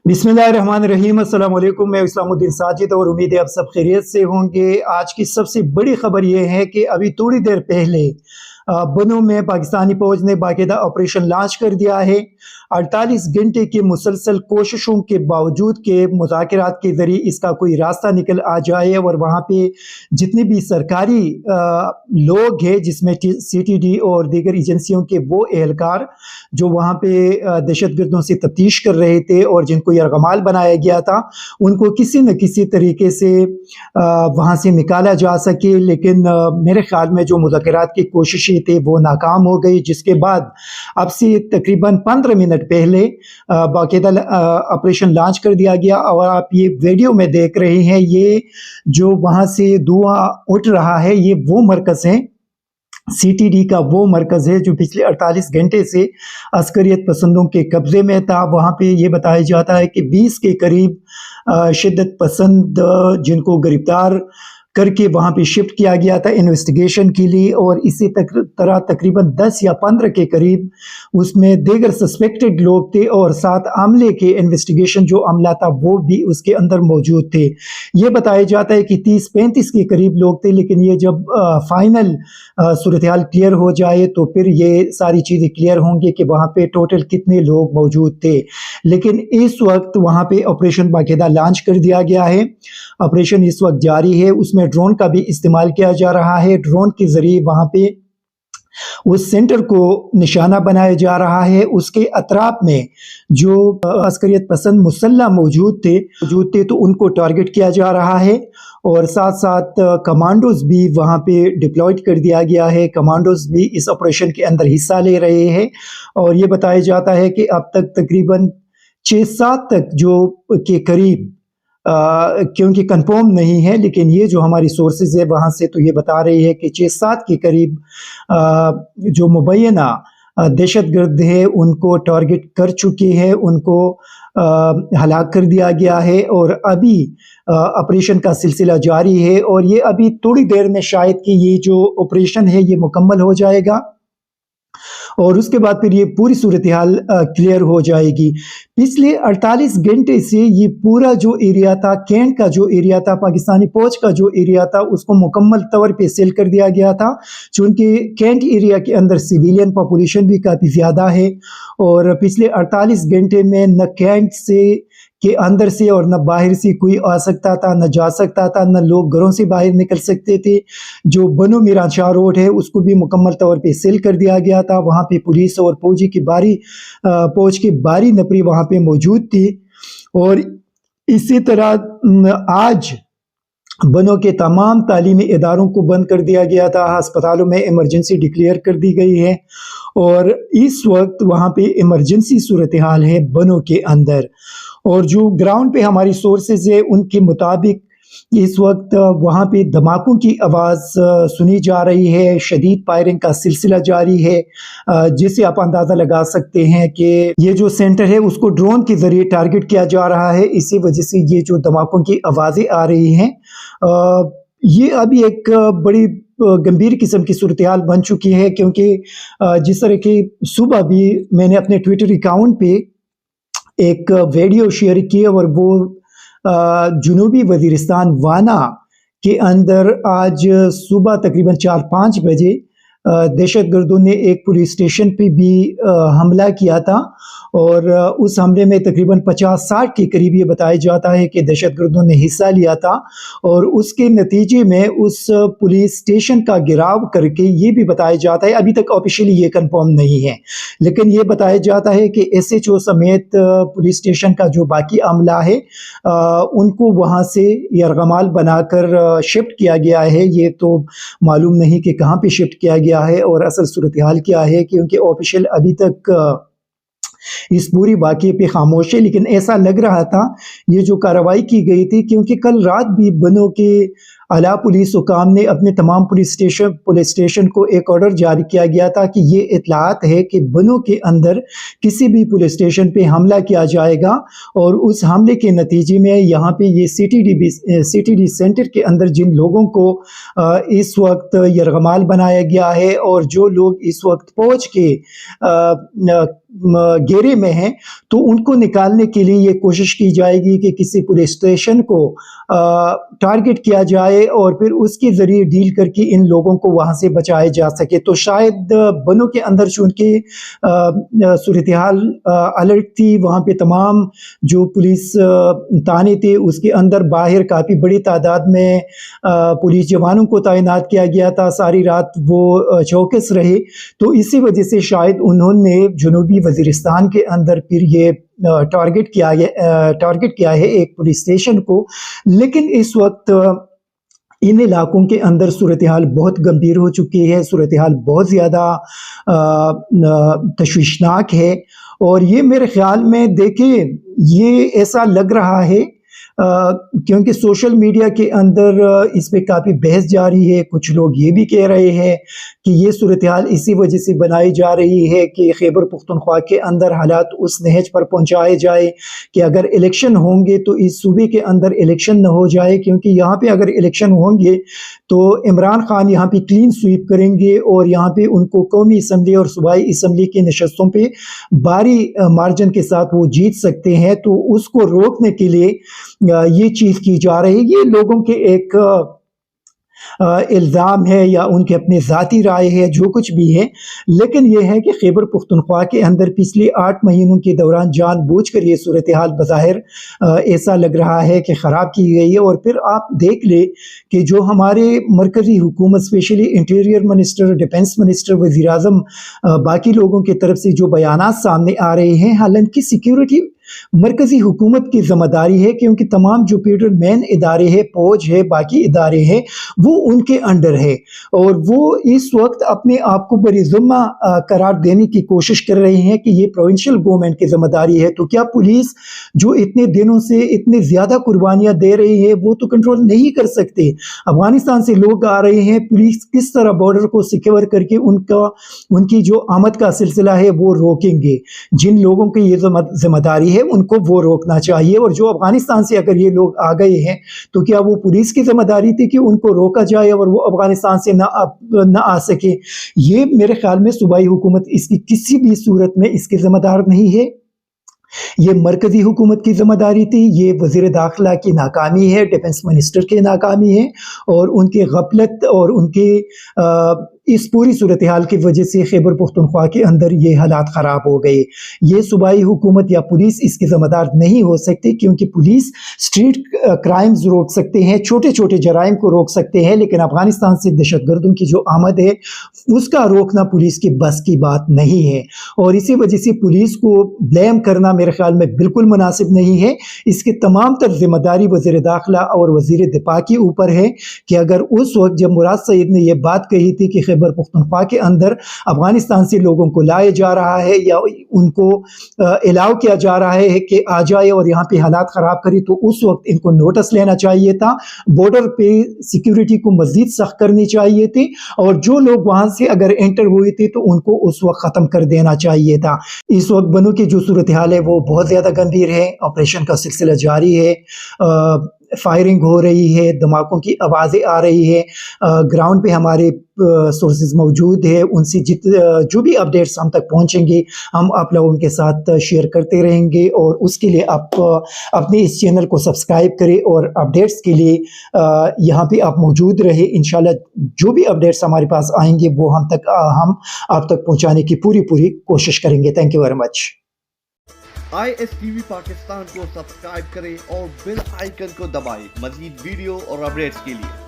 बिस्मिल्लाहिर्रहमानिर्रहीम। अस्सलाम वालेकुम। मैं इस्लामुद्दीन साजिद और उम्मीद है आप सब खैरियत से होंगे। आज की सबसे बड़ी खबर यह है कि अभी थोड़ी देर पहले बनो में पाकिस्तानी फौज ने बाकायदा ऑपरेशन लॉन्च कर दिया है। 48 घंटे की मुसलसल कोशिशों के बावजूद के मुज़ाकरात के ज़रिए इसका कोई रास्ता निकल आ जाए और वहाँ पे जितने भी सरकारी लोग हैं, जिसमें CTD और दीगर एजेंसियों के वो एहलकार जो वहाँ पे दहशतगर्दों से तफ्तीश कर रहे थे और जिनको यरगमाल बनाया गया था, उनको किसी न किसी तरीके से वहाँ से निकाला जा सके। लेकिन मेरे ख्याल में जो मुज़ाकरात की कोशिशें थी वो नाकाम हो गई, जिसके बाद अब से तकरीबन 15 मिनट पहले बाकायदा ऑपरेशन लॉन्च कर दिया गया। और आप ये वीडियो में देख रहे हैं, ये जो वहाँ से धुआं उठ रहा है, ये वो मरकज़ है, CTD का वो मरकज़ है जो पिछले 48 घंटे से अस्करियत पसंदों के कब्ज़े में था। वहाँ पे ये बताया जाता है कि 20 के करीब शिद्दत पसंद जिनको गिरफ्तार करके वहाँ पे शिफ्ट किया गया था इन्वेस्टिगेशन के लिए, और इसी तरह तकरीबन 10 या 15 के करीब उसमें दीगर सस्पेक्टेड लोग थे और 7 अमले के इन्वेस्टिगेशन जो अमला था वो भी उसके अंदर मौजूद थे। ये बताया जाता है कि 30-35 के करीब लोग थे, लेकिन ये जब फाइनल सूरत हाल क्लियर हो जाए तो फिर ये सारी चीज़ें क्लियर होंगी कि वहाँ पे टोटल कितने लोग मौजूद थे। लेकिन इस वक्त वहाँ पे ऑपरेशन बाकायदा लॉन्च कर दिया गया है। ऑपरेशन इस वक्त जारी है, उसमें ड्रोन का भी इस्तेमाल किया जा रहा है। ड्रोन के ज़रिए वहाँ पे उस सेंटर को निशाना बनाया जा रहा है। उसके अतराफ में जो अस्करियत पसंद मुसल्ला मौजूद थे तो उनको टारगेट किया जा रहा है, और साथ साथ कमांडोज भी वहाँ पे डिप्लॉयड कर दिया गया है। कमांडोज भी इस ऑपरेशन के अंदर हिस्सा ले रहे हैं, और ये बताया जाता है कि अब तक तकरीबन 6-7 तक जो के करीब क्योंकि कंफर्म नहीं है, लेकिन ये जो हमारी सोर्सेज है वहाँ से तो ये बता रही है कि 6-7 के करीब जो मुबैना दहशतगर्द है उनको टारगेट कर चुके हैं, उनको हलाक कर दिया गया है, और अभी ऑपरेशन का सिलसिला जारी है। और ये अभी थोड़ी देर में शायद कि ये जो ऑपरेशन है ये मुकम्मल हो जाएगा और उसके बाद फिर ये पूरी सूरत हाल क्लियर हो जाएगी। पिछले 48 घंटे से ये पूरा जो एरिया था, कैंट का जो एरिया था, पाकिस्तानी फौज का जो एरिया था, उसको मुकम्मल तौर पे सील कर दिया गया था, चूँकि कैंट एरिया के अंदर सिविलियन पॉपुलेशन भी काफ़ी ज़्यादा है। और पिछले 48 घंटे में न कैंट के अंदर से और न बाहर से कोई आ सकता था, न जा सकता था, न लोग घरों से बाहर निकल सकते थे। जो बनो मीरान शाह रोड है उसको भी मुकम्मल तौर पे सील कर दिया गया था। वहाँ पे पुलिस और फौज की भारी नफरी वहाँ पे मौजूद थी। और इसी तरह आज बनो के तमाम तालीमी इदारों को बंद कर दिया गया था, अस्पतालों में इमरजेंसी डिक्लेयर कर दी गई है, और इस वक्त वहाँ पे इमरजेंसी सूरत हाल है बनो के अंदर। और जो ग्राउंड पे हमारी सोर्सेज है उनके मुताबिक इस वक्त वहाँ पे धमाकों की आवाज़ सुनी जा रही है, शदीद फायरिंग का सिलसिला जारी है, जिससे आप अंदाज़ा लगा सकते हैं कि ये जो सेंटर है उसको ड्रोन के ज़रिए टारगेट किया जा रहा है। इसी वजह से ये जो धमाकों की आवाज़ें आ रही हैं, ये अभी एक बड़ी गंभीर किस्म की सूरत हाल बन चुकी है, क्योंकि जिस तरह की सुबह भी मैंने अपने ट्विटर अकाउंट पे एक वीडियो शेयर की और वो जुनूबी वज़ीरिस्तान वाना के अंदर आज सुबह तकरीबन 4-5 बजे दहशतगर्दों ने एक पुलिस स्टेशन पे भी हमला किया था, और उस हमले में तकरीबन 50-60 के करीब ये बताया जाता है कि दहशतगर्दों ने हिस्सा लिया था, और उसके नतीजे में उस पुलिस स्टेशन का घेराव करके ये भी बताया जाता है, अभी तक ऑफिशियली ये कंफर्म नहीं है, लेकिन ये बताया जाता है कि SHO समेत पुलिस स्टेशन का जो बाकी अमला है उनको वहाँ से यरगमाल बनाकर शिफ्ट किया गया है। ये तो मालूम नहीं कि कहाँ पे शिफ्ट किया गया है और असल सूरत हाल क्या है, क्योंकि ऑफिशियल अभी तक इस पूरी वाक़ये पे खामोश है। लेकिन ऐसा लग रहा था ये जो कार्रवाई की गई थी, क्योंकि कल रात भी बनो के आला पुलिस हुकाम ने अपने तमाम पुलिस स्टेशन को एक ऑर्डर जारी किया गया था कि ये इतलात है कि बनों के अंदर किसी भी पुलिस स्टेशन पे हमला किया जाएगा और उस हमले के नतीजे में यहाँ पे ये CTD सेंटर के अंदर जिन लोगों को इस वक्त यरगमाल बनाया गया है और जो लोग इस वक्त पहुँच के घेरे में हैं, तो उनको निकालने के लिए ये कोशिश की जाएगी कि किसी पुलिस स्टेशन को टारगेट किया जाए और फिर उसके ज़रिए डील करके इन लोगों को वहाँ से बचाया जा सके। तो शायद बनों के अंदर चूँकि सूरत हाल अलर्ट थी, वहाँ पे तमाम जो पुलिस थाने थे उसके अंदर बाहर काफ़ी बड़ी तादाद में पुलिस जवानों को तैनात किया गया था। सारी रात वो चौकस रहे, तो इसी वजह से शायद उन्होंने जनूबी वज़ीरिस्तान के अंदर फिर ये टारगेट किया है एक पुलिस स्टेशन को। लेकिन इस वक्त इन इलाकों के अंदर सूरत हाल बहुत गंभीर हो चुकी है, सूरत हाल बहुत ज़्यादा तशवीशनाक है। और ये मेरे ख़्याल में देखिए, ये ऐसा लग रहा है क्योंकि सोशल मीडिया के अंदर इस पे काफ़ी बहस जारी है। कुछ लोग ये भी कह रहे हैं कि ये सूरत हाल इसी वजह से बनाई जा रही है कि खैबर पुख्तनख्वा के अंदर हालात उस नहज पर पहुंचाए जाए कि अगर इलेक्शन होंगे तो इस सूबे के अंदर इलेक्शन न हो जाए, क्योंकि यहाँ पे अगर इलेक्शन होंगे तो इमरान खान यहाँ पे क्लीन स्वीप करेंगे और यहाँ पे उनको कौमी असम्बली और सूबाई असम्बली की नशस्तों पे भारी मार्जिन के साथ वो जीत सकते हैं। तो उसको रोकने के लिए ये चीज़ की जा रही है। ये लोगों के एक इल्ज़ाम है या उनके अपने ज़ाती राय है, जो कुछ भी है, लेकिन यह है कि खैबर पुख्तनख्वा के अंदर पिछले 8 महीनों के दौरान जानबूझकर ये सूरत हाल बज़ाहिर ऐसा लग रहा है कि ख़राब की गई है। और फिर आप देख ले कि जो हमारे मरकज़ी हुकूमत, specially interior minister, defence minister, वज़ीर आज़म, बाकी लोगों की तरफ से जो बयानात सामने आ रहे हैं, हालांकि सिक्योरिटी मरकज़ी हुकूमत की ज़िम्मेदारी है, क्योंकि तमाम जो फेडरल मेन इदारे हैं, फौज है, बाकी इदारे हैं, वो उनके अंडर है और वो इस वक्त अपने आप को बड़ी ज़िम्मा करार देने की कोशिश कर रहे हैं कि ये प्रोविंशियल गवर्नमेंट की ज़िम्मेदारी है। तो क्या पुलिस जो इतने दिनों से इतने ज़्यादा कुर्बानियाँ दे रही है वो तो कंट्रोल नहीं कर सकते। अफगानिस्तान से लोग आ रहे हैं, पुलिस किस तरह बॉर्डर को सिक्योर करके उनकी जो आमद का सिलसिला है वो रोकेंगे। जिन लोगों की ये ज़िम्मेदारी है उनको वो रोकना चाहिए। और जो अफगानिस्तान से अगर ये लोग आ गए हैं तो क्या वो पुलिस की ज़िम्मेदारी थी कि उनको रोका जाए और वो अफगानिस्तान से ना आ सके? ये मेरे ख्याल में सूबाई हुकूमत इसकी किसी भी सूरत में इसकी ज़िम्मेदार नहीं है। ये मरकज़ी हुकूमत की ज़िम्मेदारी थी, ये वज़ीर दाखिला की नाकामी है, डिफेंस मिनिस्टर की नाकामी है और उनकी गफलत और उनके इस पूरी सूरत हाल की वजह से खैबर पुख्तनख्वा के अंदर ये हालात ख़राब हो गए। ये सूबाई हुकूमत या पुलिस इसकी ज़िम्मेदार नहीं हो सकती, क्योंकि पुलिस स्ट्रीट क्राइम्स रोक सकते हैं, छोटे छोटे जराइम को रोक सकते हैं, लेकिन अफगानिस्तान से दहशतगर्दों की जो आमद है उसका रोकना पुलिस की बस की बात नहीं है। और इसी वजह से पुलिस को ब्लेम करना मेरे ख्याल में बिल्कुल मुनासिब नहीं है। इसकी तमाम तर ज़िम्मेदारी वज़ीर दाखिला और वज़ीर दिफा के ऊपर है कि अगर उस वक्त जब मुराद सईद ने यह बात कही थी कि खैबर पुख्तनख्वा के अंदर अफगानिस्तान से लोगों को लाया जा रहा है या उनको अलाउ किया जा रहा है कि आ जाए और यहाँ पे हालात ख़राब करी, तो उस वक्त इनको नोटिस लेना चाहिए था, बॉर्डर पे सिक्योरिटी को मज़ीद सख्त करनी चाहिए थी और जो लोग वहाँ से अगर एंटर हुए थे तो उनको उस वक्त ख़त्म कर देना चाहिए था। इस वक्त बनों की जो सूरत हाल है वो बहुत ज़्यादा गंभीर है। ऑपरेशन का सिलसिला जारी है, फायरिंग हो रही है, धमाकों की आवाज़ें आ रही है, ग्राउंड पे हमारे सोर्सेज मौजूद है, उनसे जो भी अपडेट्स हम तक पहुंचेंगे हम आप लोगों के साथ शेयर करते रहेंगे। और उसके लिए आप अपने इस चैनल को सब्सक्राइब करें और अपडेट्स के लिए यहाँ पे आप मौजूद रहे। इंशाल्लाह जो भी अपडेट्स हमारे पास आएंगे वो हम आप तक पहुँचाने की पूरी कोशिश करेंगे। Thank you very much. ISTV Pakistan को सब्सक्राइब करें और बेल आइकन को दबाएं मज़ीद वीडियो और अपडेट्स के लिए।